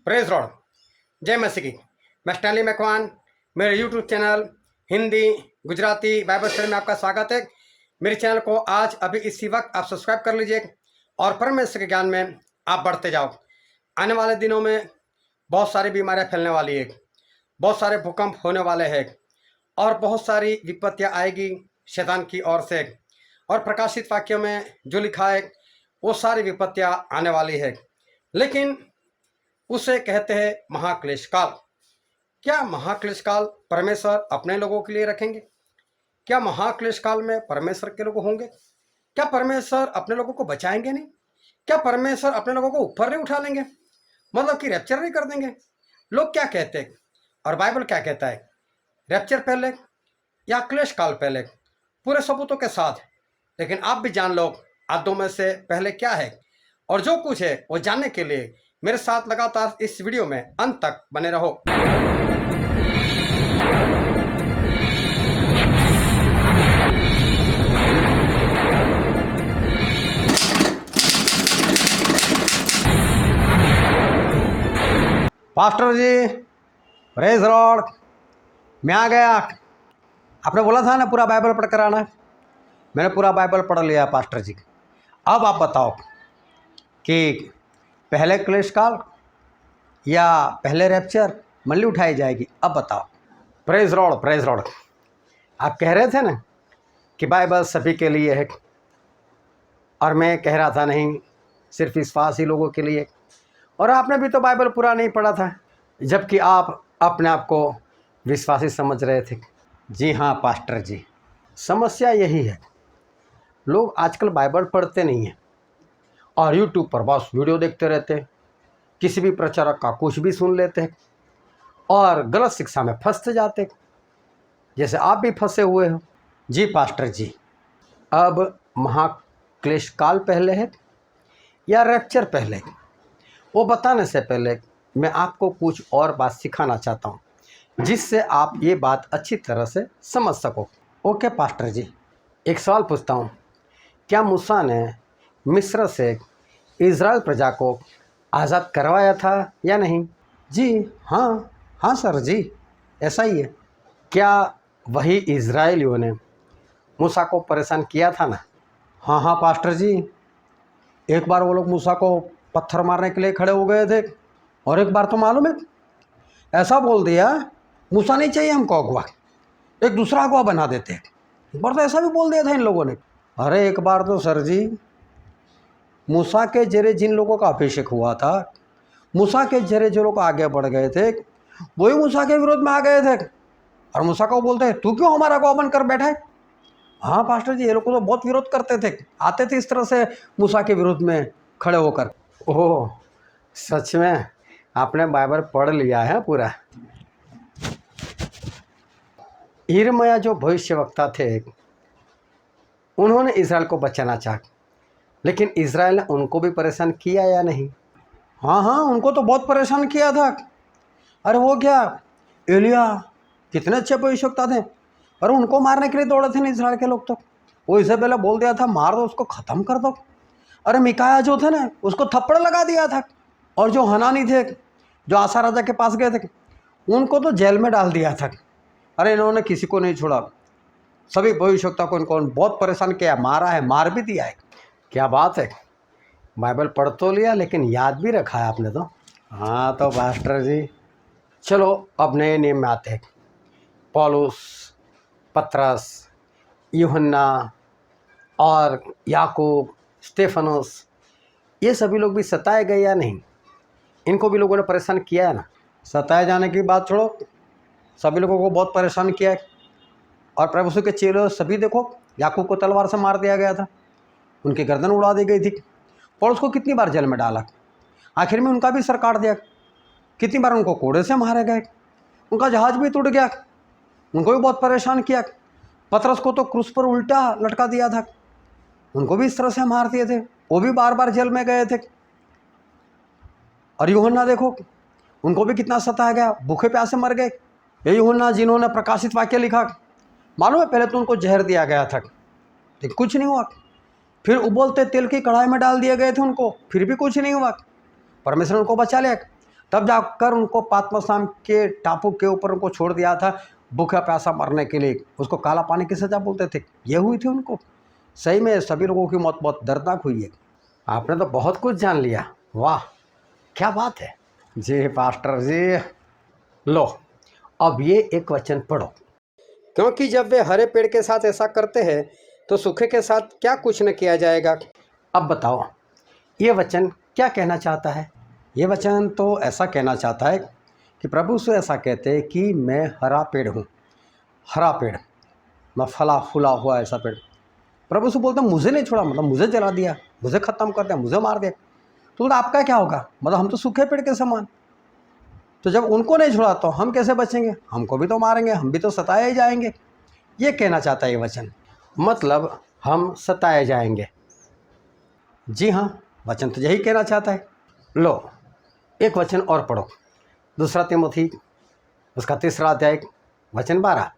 Praise Lord, जय मसीह की। मैं स्टैनली मैकवान, मेरे YouTube channel Hindi Gujarati Bible study में आपका स्वागत है। मेरे चैनल को आज अभी इसी वक्त आप सब्सक्राइब कर लीजिए और परमेश्वर के ज्ञान में आप बढ़ते जाओ। आने वाले दिनों में बहुत सारी बीमारियां फैलने वाली है, बहुत सारे भूकंप होने वाले हैं और बहुत सारी विपत्तियां आएगी शैतान की ओर से। और प्रकाशित वाक्यों में जो लिखा है वो सारी विपत्तियां आने वाली है, लेकिन उसे कहते हैं महाक्लेश काल। क्या महाक्लेश काल परमेश्वर अपने लोगों के लिए रखेंगे? क्या महाक्लेश काल में परमेश्वर के लोग होंगे? क्या परमेश्वर अपने लोगों को बचाएंगे नहीं? क्या परमेश्वर अपने लोगों को ऊपर नहीं उठा लेंगे, मतलब कि रैप्चर नहीं कर देंगे? लोग क्या कहते हैं और बाइबल क्या कहता है, रैप्चर पहले या क्लेश काल पहले? पूरे सबूतों के साथ। लेकिन आप भी जान लो आदों में से पहले क्या है, और जो कुछ है वो जानने के लिए मेरे साथ लगातार इस वीडियो में अंत तक बने रहो। पास्टर जी, प्रेज लॉर्ड, मैं आ गया। आपने बोला था ना पूरा बाइबल पढ़ कर आना। मैंने पूरा बाइबल पढ़ लिया पास्टर जी। अब आप बताओ कि पहले क्लेश काल या पहले रैप्चर मल्ली उठाई जाएगी? अब बताओ। Praise Lord, praise Lord. आप कह रहे थे ना कि बाइबल सभी के लिए है, और मैं कह रहा था नहीं, सिर्फ विश्वासी लोगों के लिए। और आपने भी तो बाइबल पूरा नहीं पढ़ा था, जबकि आप अपने आप को विश्वासी समझ रहे थे। जी हाँ पास्टर जी, समस्या यही है, लोग आजकल बाइबल पढ़ते नहीं हैं और यूट्यूब पर बस वीडियो देखते रहते हैं, किसी भी प्रचारक का कुछ भी सुन लेते हैं और गलत शिक्षा में फंसते जाते हैं, जैसे आप भी फंसे हुए हो। जी पास्टर जी, अब महाक्लेश काल पहले है या रैप्चर पहले, वो बताने से पहले मैं आपको कुछ और बात सिखाना चाहता हूँ, जिससे आप ये बात अच्छी तरह से समझ सको। ओके पास्टर जी, एक सवाल पूछता हूँ, क्या मूसा ने मिस्र से इज़राइल प्रजा को आज़ाद करवाया था या नहीं? जी हाँ, हाँ सर जी, ऐसा ही है। क्या वही इज़राइलियों ने मूसा को परेशान किया था ना? हाँ हाँ पास्टर जी, एक बार वो लोग मूसा को पत्थर मारने के लिए खड़े हो गए थे, और एक बार तो मालूम है ऐसा बोल दिया, मूसा नहीं चाहिए हमको अगुआ, एक दूसरा अगुआ बना देते। एक बार तो ऐसा भी बोल दिया था इन लोगों ने। अरे एक बार तो सर जी, मूसा के जरिए जिन लोगों का अभिषेक हुआ था, मूसा के जरिए जो लोग आगे बढ़ गए थे, वही मूसा के विरोध में आ गए थे और मूसा को बोलते हैं तू क्यों हमारा अगुआ बनकर बैठा है? हाँ पास्टर जी, ये लोग तो बहुत विरोध करते थे, आते थे इस तरह से मूसा के विरोध में खड़े होकर। ओह सच में आपने बाइबल पढ़ लिया है पूरा। यिर्मयाह जो भविष्यवक्ता थे, उन्होंने इज़राइल को बचाना चाहा, लेकिन इज़राइल ने उनको भी परेशान किया या नहीं? हाँ हाँ, उनको तो बहुत परेशान किया था। अरे वो क्या, एलिया कितने अच्छे भविष्यवक्ता थे, और उनको मारने के लिए दौड़े थे ना इज़राइल के लोग। तो वो इससे पहले बोल दिया था मार दो उसको, ख़त्म कर दो। अरे मिकाया जो थे ना, उसको थप्पड़ लगा दिया था। और जो हनानी थे, जो आसा राजा के पास गए थे, उनको तो जेल में डाल दिया था। अरे इन्होंने किसी को नहीं छोड़ा, सभी भविष्यवक्ता को इनको बहुत परेशान किया, मारा है, मार भी दिया है। क्या बात है, बाइबल पढ़ तो लिया लेकिन याद भी रखा है आपने तो। हाँ तो पास्टर जी, चलो अब नए नियम में आते हैं। पौलुस, पतरस, यूहन्ना और याकूब, स्टेफनोस, ये सभी लोग भी सताए गए या नहीं? इनको भी लोगों ने परेशान किया है ना। सताए जाने की बात छोड़ो, सभी लोगों को बहुत परेशान किया है। और प्रभु यीशु के चेले सभी देखो, याकूब को तलवार से मार दिया गया था, उनकी गर्दन उड़ा दी गई थी। पौलुस को कितनी बार जेल में डाला, आखिर में उनका भी सर काट दिया। कितनी बार उनको कोड़े से मारे गए, उनका जहाज भी टूट गया, उनको भी बहुत परेशान किया। पतरस को तो क्रूस पर उल्टा लटका दिया था, उनको भी इस तरह से मार दिए थे, वो भी बार बार जेल में गए थे। और यूहन्ना देखो, उनको भी कितना सताया गया, भूखे प्यासे मर गए। ये यूहन्ना जिन्होंने प्रकाशित वाक्य लिखा, मालूम है पहले तो उनको जहर दिया गया था, लेकिन कुछ नहीं हुआ। फिर उबलते तेल की कढ़ाई में डाल दिए गए थे उनको, फिर भी कुछ नहीं हुआ, परमेश्वर ने उनको बचा लिया। तब जाकर उनको पात्मस नाम के टापू के ऊपर उनको छोड़ दिया था भूखा प्यासा मरने के लिए। उसको काला पानी की सज़ा बोलते थे, ये हुई थी उनको। सही में सभी लोगों की मौत बहुत दर्दनाक हुई है। आपने तो बहुत कुछ जान लिया, वाह क्या बात है जी पास्टर जी। लो अब ये एक वचन पढ़ो, क्योंकि जब वे हरे पेड़ के साथ ऐसा करते हैं तो सूखे के साथ क्या कुछ न किया जाएगा। अब बताओ ये वचन क्या कहना चाहता है। ये वचन तो ऐसा कहना चाहता है कि प्रभु यीशु ऐसा कहते हैं कि मैं हरा पेड़ हूँ, हरा पेड़, मैं फला फूला हुआ ऐसा पेड़। प्रभु यीशु बोलते हैं मुझे नहीं छोड़ा, मतलब मुझे जला दिया, मुझे ख़त्म कर दिया, मुझे मार दिया, तो आपका क्या होगा, मतलब हम तो सूखे पेड़ के समान। तो जब उनको नहीं छोड़ा तो हम कैसे बचेंगे, हमको भी तो मारेंगे, हम भी तो सताए ही जाएंगे। ये कहना चाहता है ये वचन, मतलब हम सताए जाएंगे। जी हाँ, वचन तो यही कहना चाहता है। लो एक वचन और पढ़ो, दूसरा तिमोथी उसका 3रा अध्याय वचन 12।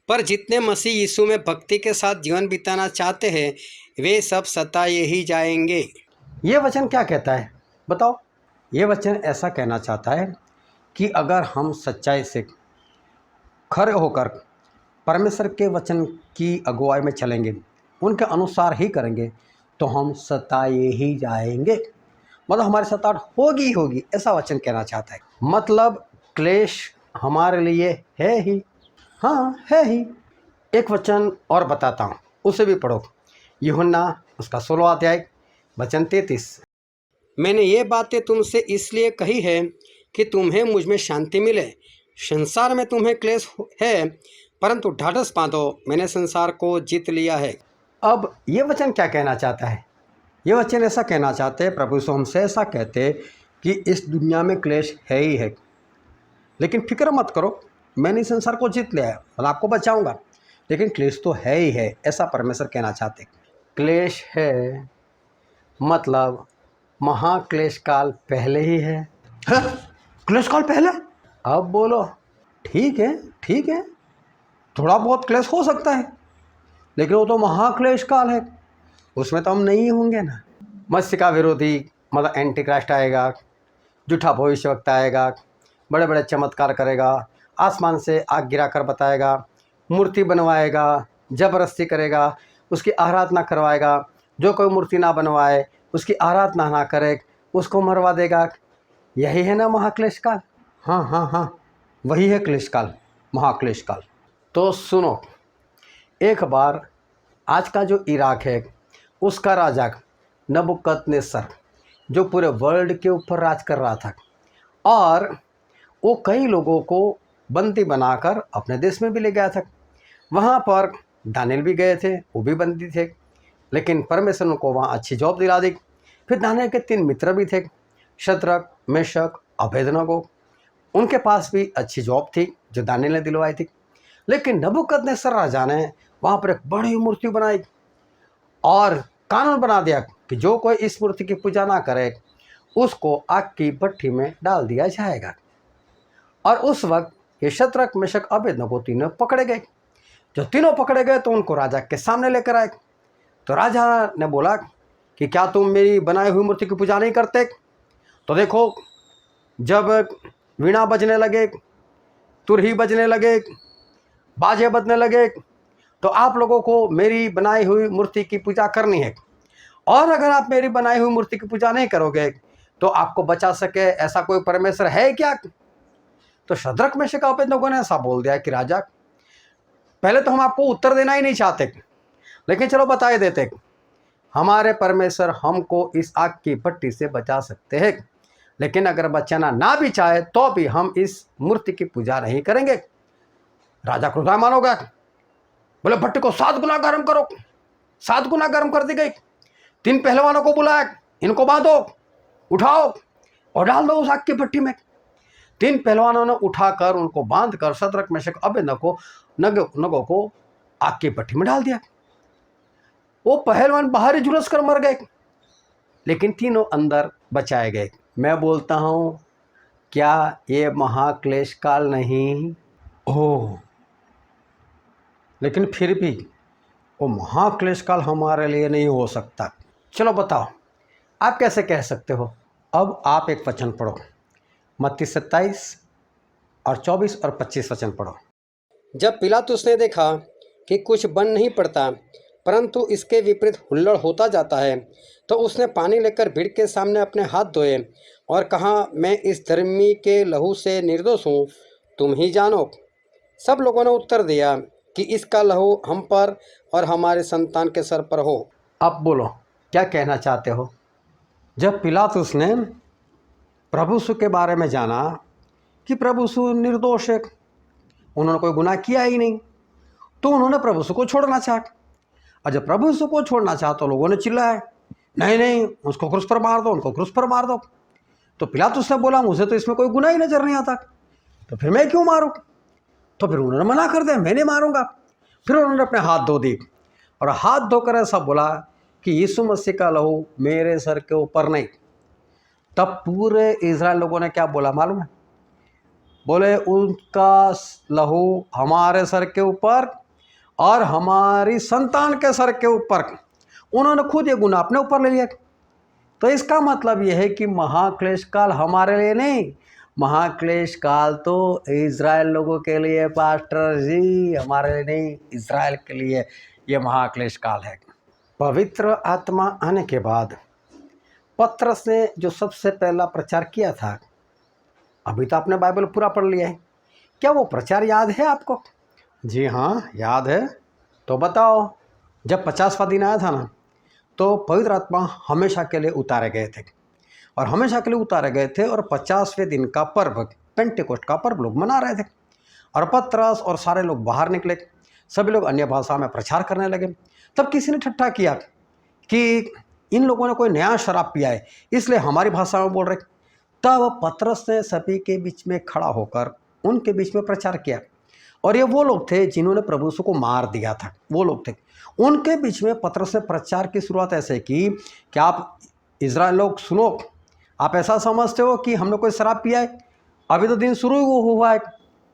पर जितने मसीह यीशु में भक्ति के साथ जीवन बिताना चाहते हैं वे सब सताए ही जाएंगे। ये वचन क्या कहता है बताओ। ये वचन ऐसा कहना चाहता है कि अगर हम सच्चाई से खड़े होकर परमेश्वर के वचन की अगुवाई में चलेंगे, उनके अनुसार ही करेंगे, तो हम सताए ही जाएंगे, मतलब हमारी सताहट होगी होगी, ऐसा वचन कहना चाहता है। मतलब क्लेश हमारे लिए है ही, हाँ है ही। एक वचन और बताता हूँ, उसे भी पढ़ो, यूहन्ना उसका 16वां अध्याय वचन 33। मैंने ये बातें तुमसे इसलिए कही है कि तुम्हें मुझ में शांति मिले। संसार में तुम्हें क्लेश है, परंतु ढाढ़स बांधो, मैंने संसार को जीत लिया है। अब ये वचन क्या कहना चाहता है। ये वचन ऐसा कहना चाहते हैं, प्रभु यीशु हमसे ऐसा कहते कि इस दुनिया में क्लेश है ही है, लेकिन फिक्र मत करो, मैंने इस संसार को जीत लिया है, मतलब आपको बचाऊंगा, लेकिन क्लेश तो है ही है, ऐसा परमेश्वर कहना चाहते। क्लेश है मतलब महाक्लेश काल पहले ही है। क्लेश काल पहले, अब बोलो ठीक है, ठीक है, थोड़ा बहुत क्लेश हो सकता है, लेकिन वो तो महाक्लेश काल है, उसमें तो हम नहीं होंगे ना। मत्स्य का विरोधी मतलब एंटी क्राइस्ट आएगा, झूठा भविष्यवक्ता आएगा, बड़े बड़े चमत्कार करेगा, आसमान से आग गिरा कर बताएगा, मूर्ति बनवाएगा, जबरदस्ती करेगा, उसकी आराधना करवाएगा, जो कोई मूर्ति ना बनवाए उसकी आराधना ना करे उसको मरवा देगा। यही है ना महाक्लेश काल। हाँ हाँ हाँ, वही है क्लेश काल, महाक्लेश काल। तो सुनो, एक बार आज का जो इराक है उसका राजा नबुकदनेस्सर, जो पूरे वर्ल्ड के ऊपर राज कर रहा था, और वो कई लोगों को बंदी बनाकर अपने देश में भी ले गया था। वहाँ पर दानिएल भी गए थे, वो भी बंदी थे, लेकिन परमेश्वर उनको वहाँ अच्छी जॉब दिला दी। फिर दानिएल के 3 मित्र भी थे, शद्रक मेशक अबेदनगो, उनके पास भी अच्छी जॉब थी जो दानिएल ने दिलवाई थी। लेकिन नबुकदनेस्सर राजा ने वहाँ पर एक बड़ी मूर्ति बनाई और कानून बना दिया कि जो कोई इस मूर्ति की पूजा ना करे उसको आग की भट्ठी में डाल दिया जाएगा। और उस वक्त ये शद्रक मेशक अबेदनगो तीनों पकड़े गए। जो तीनों पकड़े गए तो उनको राजा के सामने लेकर आए। तो राजा ने बोला कि क्या तुम मेरी बनाई हुई मूर्ति की पूजा नहीं करते। तो देखो, जब वीणा बजने लगे, तुरही बजने लगे, बाजे बजने लगे, तो आप लोगों को मेरी बनाई हुई मूर्ति की पूजा करनी है, और अगर आप मेरी बनाई हुई मूर्ति की पूजा नहीं करोगे तो आपको बचा सके ऐसा कोई परमेश्वर है क्या। तो शद्रक मेशक अबेदनगो ने ऐसा बोल दिया कि राजा, पहले तो हम आपको उत्तर देना ही नहीं चाहते, लेकिन चलो बता ही देते, हमारे परमेश्वर हमको इस आग की भट्टी से बचा सकते हैं, लेकिन अगर बचाना ना भी चाहे तो भी हम इस मूर्ति की पूजा नहीं करेंगे। राजा क्रोधायमान हो गया, बोले भट्टी को 7 गुना गर्म करो। 7 गुना गर्म कर दी गई। 3 पहलवानों को बुलाया, इनको बांधो, उठाओ और डाल दो उस आग की भट्टी में। 3 पहलवानों ने उठाकर उनको बांधकर शद्रक मेशक अबेदनगो को आग की भट्टी में डाल दिया। वो पहलवान बाहर ही झुलस कर मर गए, लेकिन तीनों अंदर बचाए गए। मैं बोलता हूँ, क्या ये महाक्लेश काल नहीं हो? लेकिन फिर भी वो महाक्लेश काल हमारे लिए नहीं हो सकता। चलो बताओ, आप कैसे कह सकते हो? अब आप एक वचन पढ़ो, मत्ती 27 और 24 और 25 वचन पढ़ो। जब पिलातुस ने देखा कि कुछ बन नहीं पड़ता परंतु इसके विपरीत हुल्लड़ होता जाता है, तो उसने पानी लेकर भीड़ के सामने अपने हाथ धोए और कहा, मैं इस धर्मी के लहू से निर्दोष हूँ, तुम ही जानो। सब लोगों ने उत्तर दिया कि इसका लहू हम पर और हमारे संतान के सर पर हो। अब बोलो, क्या कहना चाहते हो? जब पिलातुस ने प्रभु यीशु के बारे में जाना कि प्रभु यीशु निर्दोष है, उन्होंने कोई गुनाह किया ही नहीं, तो उन्होंने प्रभु यीशु को छोड़ना चाहा। और जब प्रभु यीशु को छोड़ना चाहा तो लोगों ने चिल्लाया, नहीं नहीं, उसको क्रूस पर मार दो, उनको क्रूस पर मार दो। तो पिलातुस ने बोला, मुझे तो इसमें कोई गुनाह ही नजर नहीं आता, तो फिर मैं क्यों मारूं? तो फिर उन्होंने मना कर दिया, मैं नहीं मारूंगा। फिर उन्होंने अपने हाथ धो दिए और हाथ धोकर ऐसा बोला कि यीशु मसीह का लहू मेरे सर के ऊपर नहीं। तब पूरे इजराइल लोगों ने क्या बोला मालूम है? बोले, उनका लहू हमारे सर के ऊपर और हमारी संतान के सर के ऊपर। उन्होंने खुद ये गुनाह अपने ऊपर ले लिया। तो इसका मतलब यह है कि महाक्लेश काल हमारे लिए नहीं, महाक्लेश काल तो इजराइल लोगों के लिए पास्टर जी, हमारे लिए नहीं, इजराइल के लिए ये महाक्लेश काल है। पवित्र आत्मा आने के बाद पतरस ने जो सबसे पहला प्रचार किया था, अभी तो आपने बाइबल पूरा पढ़ लिया है, क्या वो प्रचार याद है आपको? जी हाँ, याद है। तो बताओ, जब 50वां दिन आया था ना, तो पवित्र आत्मा हमेशा के लिए उतारे गए थे और हमेशा के लिए उतारे गए थे और 50वें दिन का पर्व, पेंटेकोस्ट का पर्व लोग मना रहे थे। और पतरस और सारे लोग बाहर निकले, सभी लोग अन्य भाषा में प्रचार करने लगे। तब किसी ने ठट्ठा किया कि इन लोगों ने कोई नया शराब पिया है, इसलिए हमारी भाषा में बोल रहे। तब पतरस ने सभी के बीच में खड़ा होकर उनके बीच में प्रचार किया। और ये वो लोग थे जिन्होंने प्रभु यीशु को मार दिया था, वो लोग थे। उनके बीच में पतरस ने प्रचार की शुरुआत ऐसे की कि आप इजराइल लोग सुनो, आप ऐसा समझते हो कि हमने कोई शराब पिया है? अभी तो दिन शुरू हुआ है,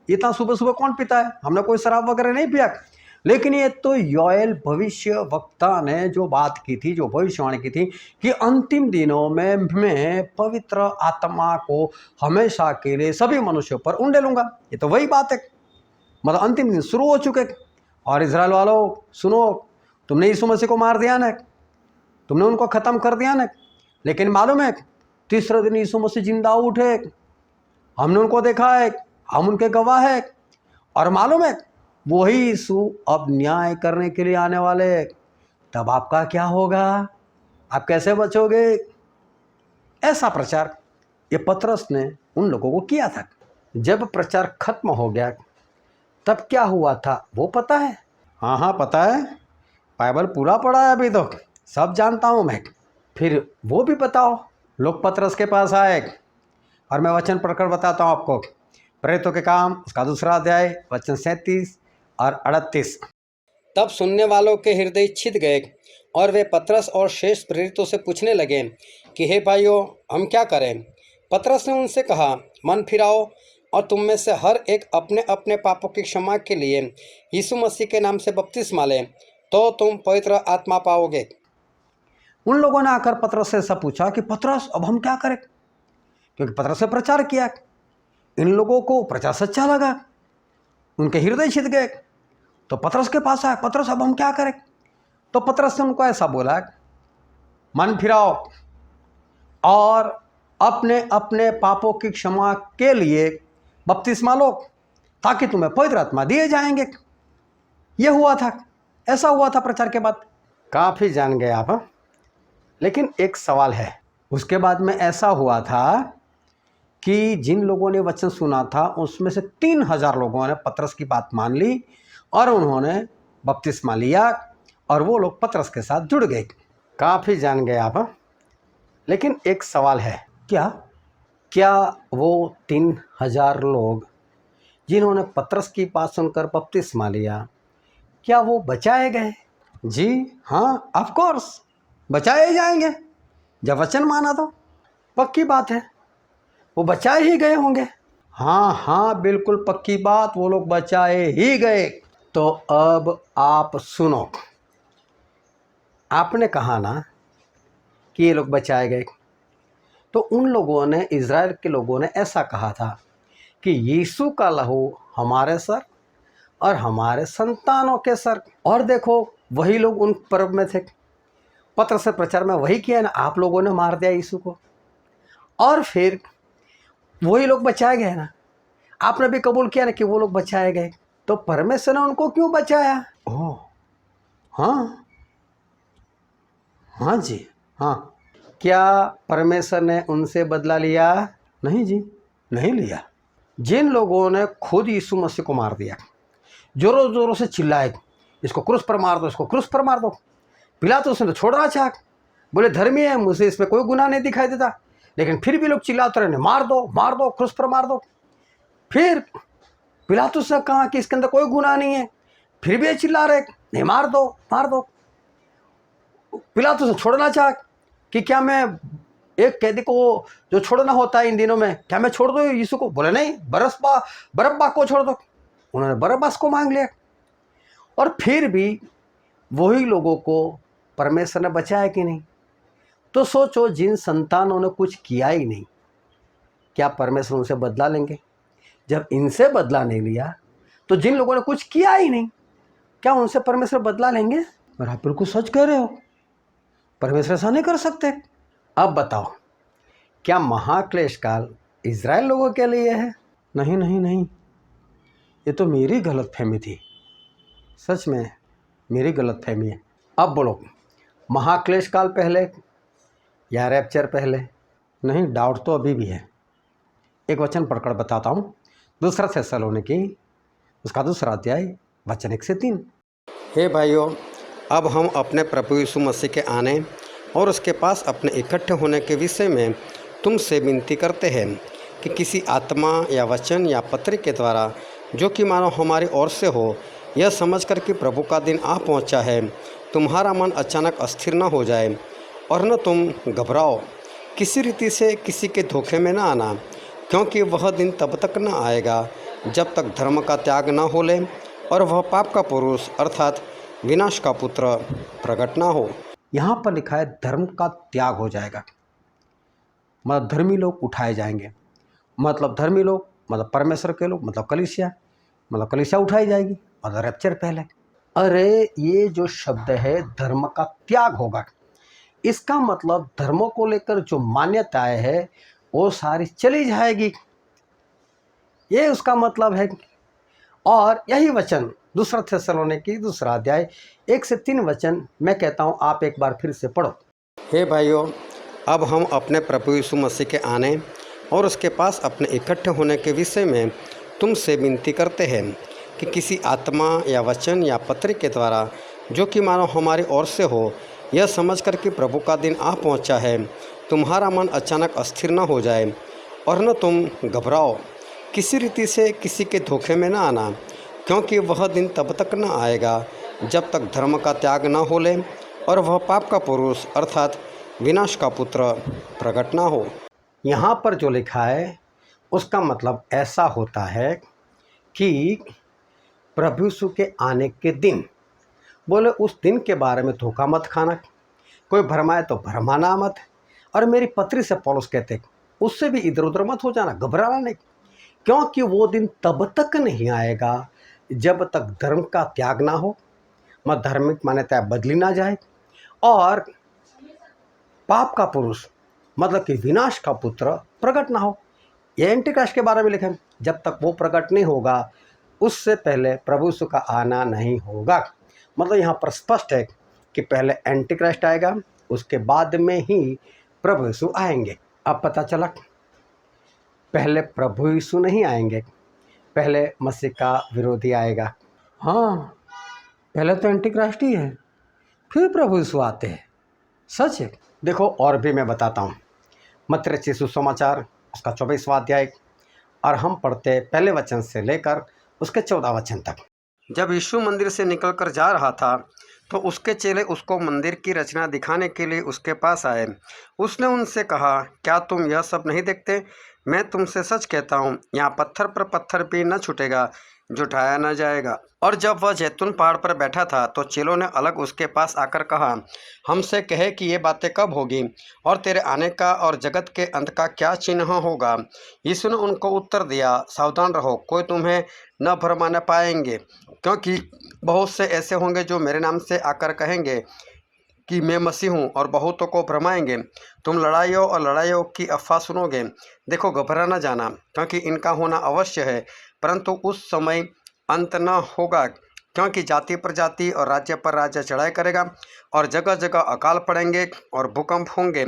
इतना सुबह सुबह कौन पीता है? हमने कोई शराब वगैरह नहीं पिया। लेकिन ये तो योएल भविष्य वक्ता ने जो बात की थी, जो भविष्यवाणी की थी कि अंतिम दिनों में मैं पवित्र आत्मा को हमेशा के लिए सभी मनुष्यों पर उंडेलूंगा। ये तो वही बात है, मतलब अंतिम दिन शुरू हो चुके। और इजराइल वालों सुनो, तुमने यीशु मसीह को मार दिया ना, तुमने उनको ख़त्म कर दिया ना, लेकिन मालूम है तीसरे दिन यीशु मसीह जिंदा उठे, हमने उनको देखा है, हम उनके गवाह है। और मालूम है वही यीशु अब न्याय करने के लिए आने वाले। तब आपका क्या होगा? आप कैसे बचोगे? ऐसा प्रचार ये पतरस ने उन लोगों को किया था। जब प्रचार खत्म हो गया तब क्या हुआ था वो पता है? हाँ हाँ पता है, बाइबल पूरा पढ़ा है अभी तो, सब जानता हूँ मैं। फिर वो भी बताओ। लोग पतरस के पास आए और मैं वचन पढ़कर बताता हूँ आपको। प्रेरितों के काम उसका 2 अध्याय वचन 37 और 38। तब सुनने वालों के हृदय छिद गए और वे पतरस और शेष प्रेरितों से पूछने लगे कि हे भाइयों, हम क्या करें? पतरस ने उनसे कहा, मन फिराओ और तुम में से हर एक अपने अपने पापों की क्षमा के लिए यीशु मसीह के नाम से बपतिस्मा ले, तो तुम पवित्र आत्मा पाओगे। उन लोगों ने आकर पतरस से ऐसा पूछा कि पतरस अब हम क्या करें? क्योंकि पतरस ने प्रचार किया, इन लोगों को प्रचार सच्चा लगा, उनके हृदय छिद गए। तो पतरस के पास आया, पतरस अब हम क्या करें? तो पतरस ने उनको ऐसा बोला, मन फिराओ और अपने अपने पापों की क्षमा के लिए बपतिस्मा लो, ताकि तुम्हें पवित्र आत्मा दिए जाएंगे। ये हुआ था, ऐसा हुआ था प्रचार के बाद। काफ़ी जान गए आप, हाँ? लेकिन एक सवाल है, उसके बाद में ऐसा हुआ था कि जिन लोगों ने वचन सुना था उसमें से 3000 लोगों ने पतरस की बात मान ली और उन्होंने बपतिस्मा लिया और वो लोग पतरस के साथ जुड़ गए। काफ़ी जान गए आप, हाँ? लेकिन एक सवाल है, क्या वो 3000 लोग जिन्होंने पतरस की बात सुनकर बपतिस्मा लिया, क्या वो बचाए गए? जी हाँ, ऑफ कोर्स बचाए ही जाएंगे। जब वचन माना तो पक्की बात है, वो बचाए ही गए होंगे। हाँ हाँ, बिल्कुल पक्की बात, वो लोग बचाए ही गए। तो अब आप सुनो, आपने कहा ना कि ये लोग बचाए गए, तो उन लोगों ने, इज़राइल के लोगों ने ऐसा कहा था कि यीशु का लहू हमारे सर और हमारे संतानों के सर। और देखो वही लोग उन पर्व में थे, पत्र से प्रचार में वही किया ना, आप लोगों ने मार दिया यीशु को और फिर वही लोग बचाए गए ना। आपने भी कबूल किया ना कि वो लोग बचाए गए, तो परमेश्वर ने उनको क्यों बचाया? ओह हाँ, हाँ जी हाँ। क्या परमेश्वर ने उनसे बदला लिया? नहीं जी, नहीं लिया। जिन लोगों ने खुद यीशु मसीह को मार दिया, जोरों जोरों से चिल्लाए, इसको क्रूस पर मार दो, इसको क्रूस पर मार दो। पिलातुस ने तो छोड़ रहा चाह, बोले धर्मी है, मुझे इसमें कोई गुनाह नहीं दिखाई देता, लेकिन फिर भी लोग चिल्लाते रहे, मार दो, क्रूस पर मार दो। फिर पिलातुस ने कहा कि इसके अंदर कोई गुनाह नहीं है, फिर भी ये चिल्ला रहे, नहीं मार दो, मार दो। पिलातुस ने छोड़ना चाह कि क्या मैं एक कैदी को जो छोड़ना होता है इन दिनों में, क्या मैं छोड़ दूं यीशु को? बोले नहीं, बरब्बा को छोड़ दो। उन्होंने बरब्बास को मांग लिया। और फिर भी वही लोगों को परमेश्वर ने बचाया कि नहीं? तो सोचो, जिन संतानों ने कुछ किया ही नहीं, क्या परमेश्वर उनसे बदला लेंगे? जब इनसे बदला नहीं लिया, तो जिन लोगों ने कुछ किया ही नहीं, क्या उनसे परमेश्वर बदला लेंगे? और आप बिल्कुल सच कह रहे हो, परमेश्वर ऐसा नहीं कर सकते। अब बताओ, क्या महाक्लेश काल इज़राइल लोगों के लिए है? नहीं नहीं नहीं, ये तो मेरी गलतफहमी थी, सच में मेरी गलतफहमी है। अब बोलो, महाक्लेश काल पहले या रैप्चर पहले? नहीं, डाउट तो अभी भी है। एक वचन पढ़कर बताता हूँ, दूसरा थिस्सलुनीकी उसका 2 अध्याय वचन 1 से 3। हे भाइयों, अब हम अपने प्रभु यीशु मसीह के आने और उसके पास अपने इकट्ठे होने के विषय में तुमसे विनती करते हैं कि किसी आत्मा या वचन या पत्र के द्वारा, जो कि मानो हमारी ओर से हो, यह समझकर कि प्रभु का दिन आ पहुंचा है, तुम्हारा मन अचानक अस्थिर न हो जाए और न तुम घबराओ। किसी रीति से किसी के धोखे में न आना, क्योंकि वह दिन तब तक न आएगा जब तक धर्म का त्याग न हो ले और वह पाप का पुरुष अर्थात विनाश का पुत्र प्रकट ना हो। यहाँ पर लिखा है धर्म का त्याग हो जाएगा, मतलब धर्मी लोग उठाए जाएंगे। मतलब धर्मी लोग मतलब परमेश्वर के लोग, मतलब कलीसिया उठाई जाएगी, मतलब रैप्चर पहले। अरे ये जो शब्द है धर्म का त्याग होगा, इसका मतलब धर्मों को लेकर जो मान्यताएं है वो सारी चली जाएगी, ये उसका मतलब है। और यही वचन 2 थिस्सलुनीकी 2 अध्याय 1 से 3 वचन मैं कहता हूँ, आप एक बार फिर से पढ़ो। हे भाइयों, अब हम अपने प्रभु यीशु मसीह के आने और उसके पास अपने इकट्ठे होने के विषय में तुमसे विनती करते हैं कि किसी आत्मा या वचन या पत्र के द्वारा, जो कि मानो हमारी ओर से हो, यह समझकर कि प्रभु का दिन आ पहुंचा है, तुम्हारा मन अचानक अस्थिर न हो जाए और न तुम घबराओ। किसी रीति से किसी के धोखे में न आना, क्योंकि वह दिन तब तक न आएगा जब तक धर्म का त्याग न हो ले और वह पाप का पुरुष अर्थात विनाश का पुत्र प्रकट ना हो। यहाँ पर जो लिखा है उसका मतलब ऐसा होता है कि प्रभु यीशु के आने के दिन, बोले उस दिन के बारे में धोखा मत खाना, कोई भरमाए तो भरमाना मत। और मेरी पत्री से पौलुस कहते उससे भी इधर उधर मत हो जाना, घबराना नहीं, क्योंकि वो दिन तब तक नहीं आएगा जब तक धर्म का त्याग ना हो, मत धार्मिक मान्यताएं बदली ना जाए, और पाप का पुरुष मतलब कि विनाश का पुत्र प्रकट ना हो। यह एंटीक्राइस्ट के बारे में लिखा है, जब तक वो प्रकट नहीं होगा उससे पहले प्रभु यीशु का आना नहीं होगा। मतलब यहाँ पर स्पष्ट है कि पहले एंटीक्राइस्ट आएगा, उसके बाद में ही प्रभु यीशु आएंगे। अब पता चला, पहले प्रभु यीशु नहीं आएंगे, पहले मसीह का विरोधी आएगा। हाँ, पहले तो एंटीक्राइस्ट ही है, फिर प्रभु यीशु आते हैं, सच है। देखो और भी मैं बताता हूँ, मत्ती रचित सुसमाचार उसका 24वां अध्याय, और हम पढ़ते पहले वचन से लेकर उसके 14 वचन तक। जब यीशु मंदिर से निकलकर जा रहा था तो उसके चेले उसको मंदिर की रचना दिखाने के लिए उसके पास आए। उसने उनसे कहा, क्या तुम यह सब नहीं देखते? मैं तुमसे सच कहता हूँ, यहाँ पत्थर पर पत्थर भी न छूटेगा जुटाया न जाएगा। और जब वह जैतून पहाड़ पर बैठा था तो चेलों ने अलग उसके पास आकर कहा, हमसे कहे कि ये बातें कब होगी और तेरे आने का और जगत के अंत का क्या चिन्ह होगा। यीशु ने उनको उत्तर दिया, सावधान रहो, कोई तुम्हें न भरमाने पाएंगे, क्योंकि बहुत से ऐसे होंगे जो मेरे नाम से आकर कहेंगे कि मैं मसीह हूँ और बहुतों को भरमाएंगे। तुम लड़ाइयों और लड़ाइयों की अफवाह सुनोगे। देखो, घबरा न जाना, क्योंकि इनका होना अवश्य है, परंतु उस समय अंत न होगा। क्योंकि जाति पर जाति और राज्य पर राज्य चढ़ाई करेगा और जगह जगह अकाल पड़ेंगे और भूकंप होंगे।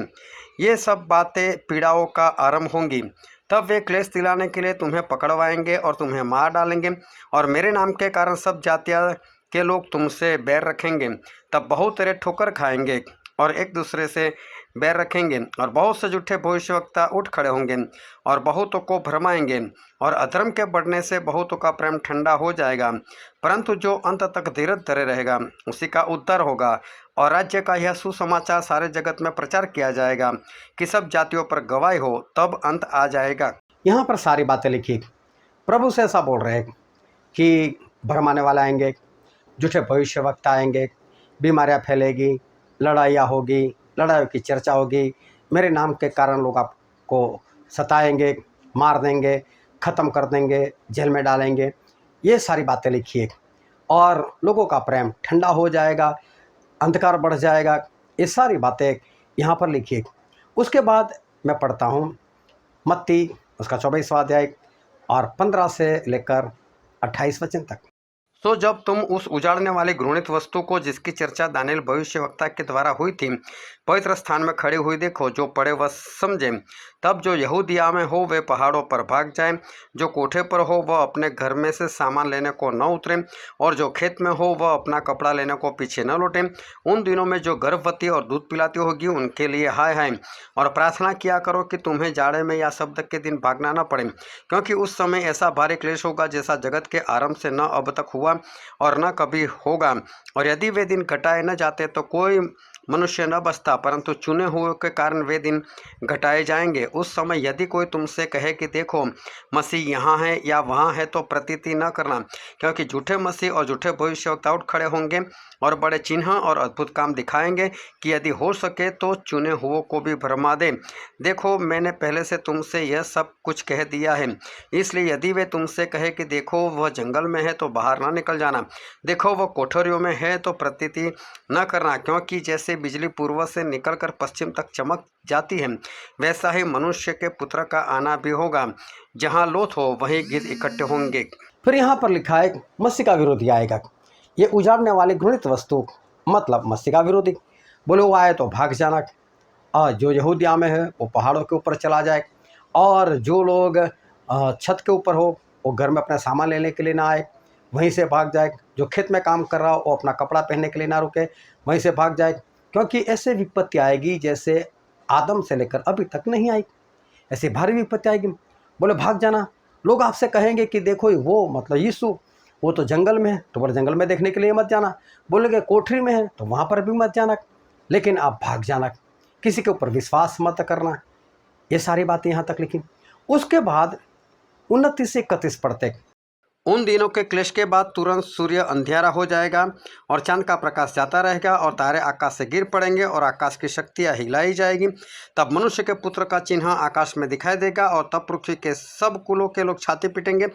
ये सब बातें पीड़ाओं का आरंभ होंगी। तब वे क्लेश दिलाने के लिए तुम्हें पकड़वाएंगे और तुम्हें मार डालेंगे, और मेरे नाम के कारण सब जातियाँ के लोग तुमसे बैर रखेंगे। तब बहुत तेरे ठोकर खाएंगे और एक दूसरे से बैर रखेंगे, और बहुत से झूठे भविष्यवक्ता उठ खड़े होंगे और बहुतों को भरमाएंगे, और अधर्म के बढ़ने से बहुतों का प्रेम ठंडा हो जाएगा। परंतु जो अंत तक धीरज धरे रहेगा उसी का उद्धार होगा। और राज्य का यह सुसमाचार सारे जगत में प्रचार किया जाएगा कि सब जातियों पर गवाही हो, तब अंत आ जाएगा। यहाँ पर सारी बातें लिखी। प्रभु से ऐसा बोल रहे हैं कि भरमाने वाले आएंगे, झूठे भविष्यवक्ता आएंगे, बीमारियाँ फैलेगी, लड़ाइयाँ होगी, लड़ाइयों की चर्चा होगी, मेरे नाम के कारण लोग आपको सताएंगे, मार देंगे, ख़त्म कर देंगे, जेल में डालेंगे। ये सारी बातें लिखी है। और लोगों का प्रेम ठंडा हो जाएगा, अंधकार बढ़ जाएगा। ये सारी बातें यहाँ पर लिखी है। उसके बाद मैं पढ़ता हूँ मत्ती उसका 24वां अध्याय और 15 से लेकर 28 वचन तक। तो जब तुम उस उजाड़ने वाली घृणित वस्तु को, जिसकी चर्चा दानियेल भविष्यवक्ता के द्वारा हुई थी, पवित्र स्थान में खड़ी हुई देखो, जो पड़े वह समझे। तब जो यहूदिया में हो वे पहाड़ों पर भाग जाए, जो कोठे पर हो वह अपने घर में से सामान लेने को न उतरे, और जो खेत में हो वह अपना कपड़ा लेने को पीछे न लौटे। उन दिनों में जो गर्भवती और दूध पिलाती होगी उनके लिए हाय हाय। और प्रार्थना किया करो कि तुम्हें जाड़े में या शब्द के दिन भागना न पड़े, क्योंकि उस समय ऐसा भारी क्लेश होगा जैसा जगत के आरंभ से न अब तक हुआ और न कभी होगा। और यदि वे दिन घटाए न जाते तो कोई मनुष्य न बचता, परंतु चुने हुए के कारण वे दिन घटाए जाएंगे। उस समय यदि कोई तुमसे कहे कि देखो मसीह यहाँ है या वहाँ है, तो प्रतीति न करना, क्योंकि झूठे मसीह और झूठे भविष्यवक्ता उठ खड़े होंगे और बड़े चिन्ह और अद्भुत काम दिखाएंगे कि यदि हो सके तो चुने हुओं को भी भरमा दें। देखो, मैंने पहले से तुमसे यह सब कुछ कह दिया है। इसलिए यदि वे तुमसे कहे कि देखो वह जंगल में है, तो बाहर ना निकल जाना। देखो वह कोठरियों में है, तो प्रतीति न करना, क्योंकि जैसे बिजली पूर्व से निकलकर पश्चिम तक चमक जाती है, वैसा ही मनुष्य के पुत्र का आना भी होगा। जहाँ लोथ हो वहीं गिद्ध इकट्ठे होंगे। फिर यहाँ पर लिखा है मसीह का विरोधी आएगा। ये उजाड़ने वाली घृणित वस्तु मतलब मसीह का विरोधी। बोले वो आए तो भाग जाना, और जो यहूदिया में है वो पहाड़ों के ऊपर चला जाए, और जो लोग छत के ऊपर हो वो घर में अपना सामान लेने के लिए ना आए, वहीं से भाग जाए। जो खेत में काम कर रहा हो वो अपना कपड़ा पहनने के लिए ना रुके, वहीं से भाग जाए। क्योंकि ऐसे विपत्ति आएगी जैसे आदम से लेकर अभी तक नहीं आई, ऐसी भारी विपत्ति आएगी। बोले भाग जाना। लोग आपसे कहेंगे कि देखो वो मतलब यीशु वो तो जंगल में है, तो बोले जंगल में देखने के लिए मत जाना। बोलेंगे कोठरी में है तो वहाँ पर भी मत जाना, लेकिन आप भाग जाना, किसी के ऊपर विश्वास मत करना। ये सारी बातें यहाँ तक लिखी। उसके बाद 29 से 31 पढ़ते। उन दिनों के क्लेश के बाद तुरंत सूर्य अंधियारा हो जाएगा और चांद का प्रकाश जाता रहेगा और तारे आकाश से गिर पड़ेंगे और आकाश की शक्तियाँ हिलाई जाएगी। तब मनुष्य के पुत्र का चिन्ह आकाश में दिखाई देगा, और तब पृथ्वी के सब कुलों के लोग छाती पीटेंगे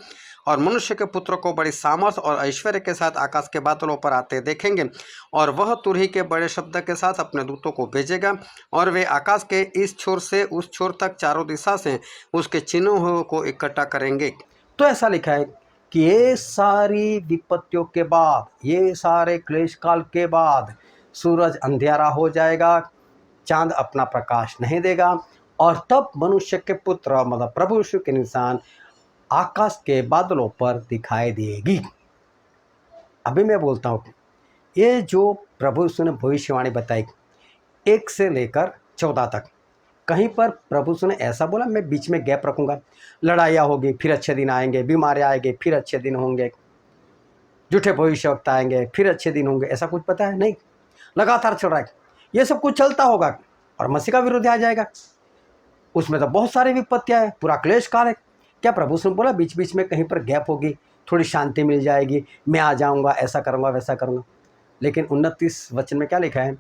और मनुष्य के पुत्र को बड़ी सामर्थ और ऐश्वर्य के साथ आकाश के बादलों पर आते देखेंगे। और वह तुरही के बड़े शब्द के साथ अपने दूतों को भेजेगा, और वे आकाश के इस छोर से उस छोर तक चारों दिशा से उसके चिन्हों को इकट्ठा करेंगे। तो ऐसा लिखा है कि ये सारी विपत्तियों के बाद, ये सारे क्लेश काल के बाद सूरज अंधेरा हो जाएगा, चांद अपना प्रकाश नहीं देगा, और तब मनुष्य के पुत्र मतलब प्रभु यीशु के निशान आकाश के बादलों पर दिखाई देगी। अभी मैं बोलता हूँ, ये जो प्रभु यीशु ने भविष्यवाणी बताई 1 से लेकर 14 तक, कहीं पर प्रभु यीशु ने ऐसा बोला मैं बीच में गैप रखूँगा, लड़ाइयाँ होगी फिर अच्छे दिन आएंगे, बीमारियाँ आएंगे फिर अच्छे दिन होंगे, झूठे भविष्यवक्ता आएंगे फिर अच्छे दिन होंगे, ऐसा कुछ पता है नहीं। लगातार चल रहा है, ये सब कुछ चलता होगा और मसीह का विरोधी आ जाएगा। उसमें तो बहुत सारी विपत्तियाँ हैं, पूरा क्लेश काल है। क्या प्रभु यीशु ने बोला बीच बीच में कहीं पर गैप होगी, थोड़ी शांति मिल जाएगी, मैं आ जाऊँगा, ऐसा करूँगा वैसा करूँगा। लेकिन 29 वचन में क्या लिखा है?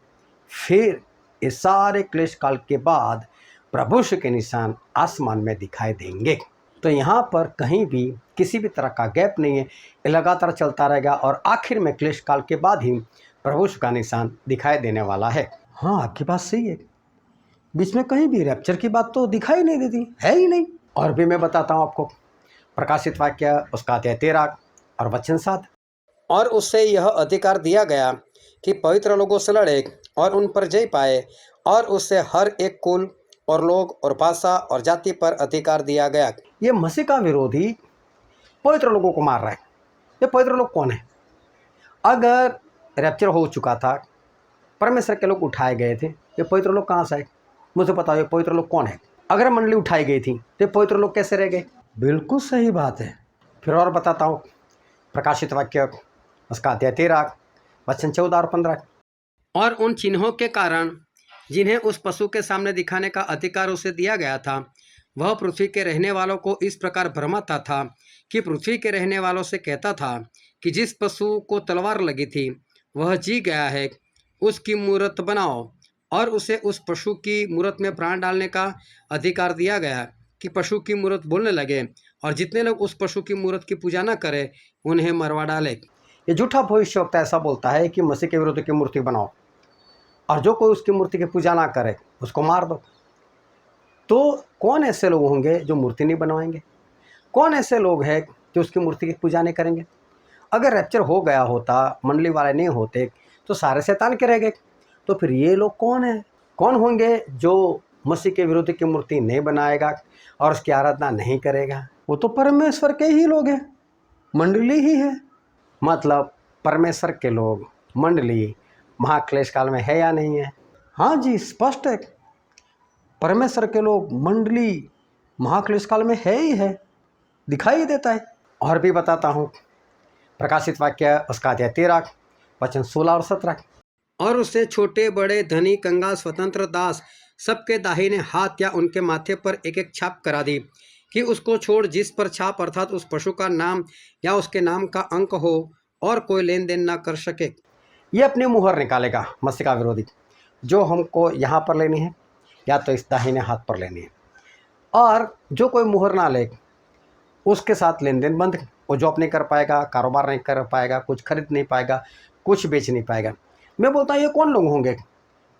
फिर इस सारे क्लेश काल के बाद प्रभु यीशु के निशान आसमान में दिखाई देंगे। तो यहाँ पर कहीं भी किसी भी तरह का गैप नहीं है, ये लगातार चलता रहेगा और आखिर में क्लेश काल के बाद ही प्रभु यीशु का निशान दिखाई देने वाला है। हाँ, आपकी बात सही है, बीच में कहीं भी रैप्चर की बात तो दिखाई नहीं देती, है ही नहीं। और भी मैं बताता हूँ आपको, प्रकाशित वाक्य उसका अध्याय 13 और वचन 7। और उससे यह अधिकार दिया गया कि पवित्र लोगों से लड़े और उन पर जय पाए, और उससे हर एक कुल और लोग और भाषा और जाति पर अधिकार दिया गया। ये मसीह का विरोधी पवित्र लोगों को मार रहा है। ये पवित्र लोग कौन है? अगर रैप्चर हो चुका था, परमेश्वर के लोग उठाए गए थे, ये पवित्र लोग कहाँ से आए? मुझे बताओ, ये पवित्र लोग कौन है? अगर मंडली उठाई गई थी तो ये पवित्र लोग कैसे रह गए? बिल्कुल सही बात है। फिर और बताता हूँ, प्रकाशित वाक्य उसका अध्याय 13 वचन 14 और 15। और उन चिन्हों के कारण जिन्हें उस पशु के सामने दिखाने का अधिकार उसे दिया गया था, वह पृथ्वी के रहने वालों को इस प्रकार भ्रमाता था कि पृथ्वी के रहने वालों से कहता था कि जिस पशु को तलवार लगी थी वह जी गया है, उसकी मूरत बनाओ। और उसे उस पशु की मूरत में प्राण डालने का अधिकार दिया गया कि पशु की मूरत बोलने लगे, और जितने लोग उस पशु की मूरत की पूजा न करें उन्हें मरवा डाले। ये झूठा भविष्यवक्ता ऐसा बोलता है कि मसीह के विरोध की मूर्ति बनाओ और जो कोई उसकी मूर्ति की पूजा ना करे उसको मार दो। तो कौन ऐसे लोग होंगे जो मूर्ति नहीं बनवाएंगे? कौन ऐसे लोग हैं जो उसकी मूर्ति की पूजा नहीं करेंगे? अगर रैप्चर हो गया होता, मंडली वाले नहीं होते, तो सारे शैतान के रह गए। तो फिर ये लोग कौन हैं? कौन होंगे जो मसीह के विरोधी की मूर्ति नहीं बनाएगा और उसकी आराधना नहीं करेगा? वो तो परमेश्वर के ही लोग हैं, मंडली ही है। मतलब परमेश्वर के लोग, मंडली महाक्लेश काल में है या नहीं है? हाँ जी, स्पष्ट है, परमेश्वर के लोग, मंडली महाक्लेश काल में है ही है, दिखाई देता है। और भी बताता हूँ, प्रकाशित वाक्य उसका अध्याय 13 वचन 16 और 17। और उससे छोटे बड़े धनी कंगाल स्वतंत्र दास सबके दाहिने हाथ या उनके माथे पर एक एक छाप करा दी कि उसको छोड़ जिस पर छाप अर्थात उस पशु का नाम या उसके नाम का अंक हो और कोई लेन देन ना कर सके। ये अपनी मुहर निकालेगा मसीह का विरोधी, जो हमको यहाँ पर लेनी है या तो इस दाहिने हाथ पर लेनी है। और जो कोई मुहर ना ले उसके साथ लेन देन बंद। वो जॉब नहीं कर पाएगा, कारोबार नहीं कर पाएगा, कुछ खरीद नहीं पाएगा, कुछ बेच नहीं पाएगा। मैं बोलता हूँ ये कौन लोग होंगे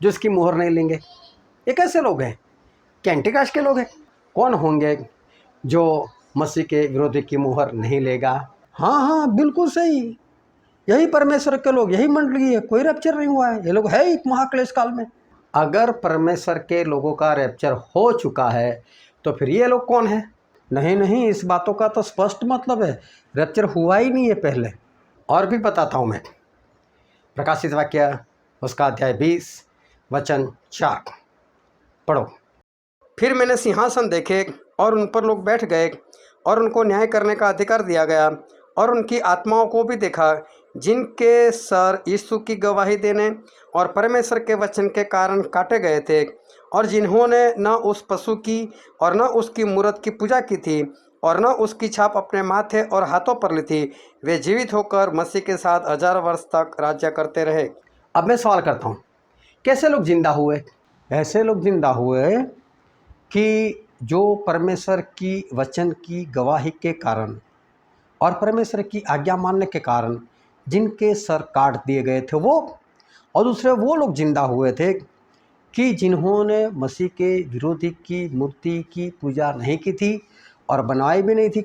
जो इसकी मुहर नहीं लेंगे? ये कैसे लोग हैं? क्या एंटीक्राइस्ट के लोग हैं? कौन होंगे जो मसीह के विरोधी की मुहर नहीं लेगा? हाँ हाँ, बिल्कुल सही, यही परमेश्वर के लोग, यही मंडली है। कोई रैप्चर नहीं हुआ है, ये लोग है एक महाक्लेश काल में। अगर परमेश्वर के लोगों का रैप्चर हो चुका है तो फिर ये लोग कौन है? नहीं नहीं, इस बातों का तो स्पष्ट मतलब है, रैप्चर हुआ ही नहीं है पहले। और भी बताता हूँ मैं, प्रकाशित वाक्य उसका अध्याय 20 वचन 4 पढ़ो। फिर मैंने सिंहासन देखे और उन पर लोग बैठ गए और उनको न्याय करने का अधिकार दिया गया, और उनकी आत्माओं को भी देखा जिनके सर यीशु की गवाही देने और परमेश्वर के वचन के कारण काटे गए थे, और जिन्होंने न उस पशु की और न उसकी मूरत की पूजा की थी और न उसकी छाप अपने माथे और हाथों पर ली थी। वे जीवित होकर मसीह के साथ 1000 वर्ष तक राज्य करते रहे। अब मैं सवाल करता हूँ, कैसे लोग जिंदा हुए? ऐसे लोग जिंदा हुए कि जो परमेश्वर की वचन की गवाही के कारण और परमेश्वर की आज्ञा मानने के कारण जिनके सर काट दिए गए थे वो, और दूसरे वो लोग जिंदा हुए थे कि जिन्होंने मसीह के विरोधी की मूर्ति की पूजा नहीं की थी और बनवाई भी नहीं थी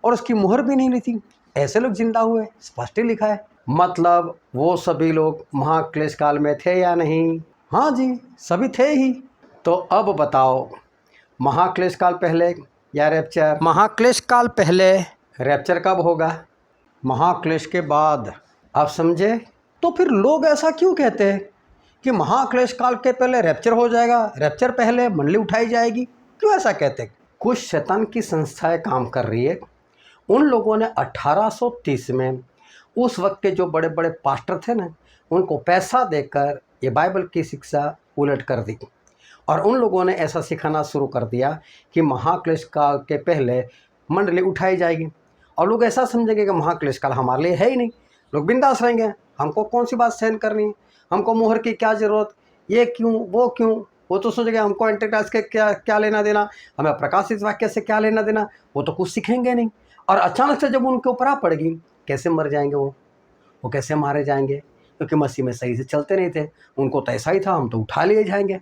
और उसकी मुहर भी नहीं ली थी। ऐसे लोग जिंदा हुए, स्पष्ट ही लिखा है। मतलब वो सभी लोग महाक्लेश काल में थे या नहीं? हाँ जी, सभी थे ही। तो अब बताओ, महाक्लेश काल पहले या रैप्चर? महाक्लेश काल पहले। रैप्चर कब होगा? महाक्लेश के बाद। आप समझे? तो फिर लोग ऐसा क्यों कहते हैं कि महाक्लेश काल के पहले रैप्चर हो जाएगा, रैप्चर पहले मंडली उठाई जाएगी? क्यों ऐसा कहते हैं? कुछ शैतान की संस्थाएं काम कर रही है। उन लोगों ने 1830 में उस वक्त के जो बड़े बड़े पास्टर थे ना, उनको पैसा देकर ये बाइबल की शिक्षा उलट कर दी, और उन लोगों ने ऐसा सिखाना शुरू कर दिया कि महाक्लेश काल के पहले मंडली उठाई जाएगी। और लोग ऐसा समझेंगे कि महाक्लेश काल हमारे लिए है ही नहीं, लोग बिंदास रहेंगे, हमको कौन सी बात सहन करनी है, हमको मोहर की क्या ज़रूरत, ये क्यों वो क्यों। वो तो सोचेंगे हमको एंटिक्राइस्ट के क्या क्या लेना देना, हमें प्रकाशित वाक्य से क्या लेना देना, वो तो कुछ सीखेंगे नहीं। और अचानक से जब उनके ऊपर आ पड़ेगी, कैसे मर जाएंगे वो कैसे मारे जाएंगे, क्योंकि मसीह में सही से चलते नहीं थे, उनको तो ऐसा ही था, हम तो उठा लिए जाएंगे।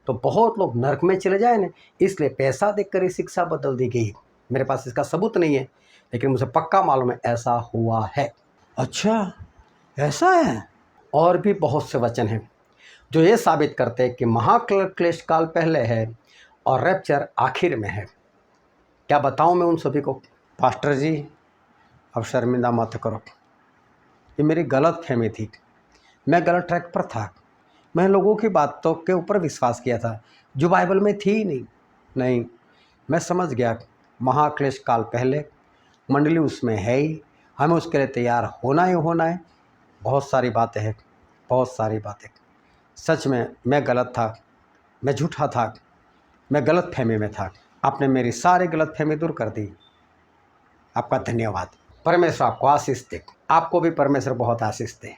तो बहुत लोग नरक में चले जाए ना, इसलिए पैसा देकर ये शिक्षा बदल दी गई। मेरे पास इसका सबूत नहीं है, लेकिन मुझे पक्का मालूम है ऐसा हुआ है। अच्छा, ऐसा है। और भी बहुत से वचन हैं जो ये साबित करते हैं कि महाक्लेश काल पहले है और रैप्चर आखिर में है। क्या बताऊं मैं उन सभी को? पास्टर जी, अब शर्मिंदा मत करो, ये मेरी गलत फहमी थी, मैं गलत ट्रैक पर था। मैं लोगों की बातों के ऊपर विश्वास किया था जो बाइबल में थी ही नहीं। मैं समझ गया महाक्लेश काल पहले, मंडली उसमें है ही, हमें उसके लिए तैयार होना ही होना है। बहुत सारी बातें हैं, बहुत सारी बातें। सच में मैं गलत था, मैं झूठा था, मैं गलत फहमी में था। आपने मेरी सारी गलत फहमी दूर कर दी, आपका धन्यवाद। परमेश्वर आपको आशीष दे, आपको भी परमेश्वर बहुत आशीष दे।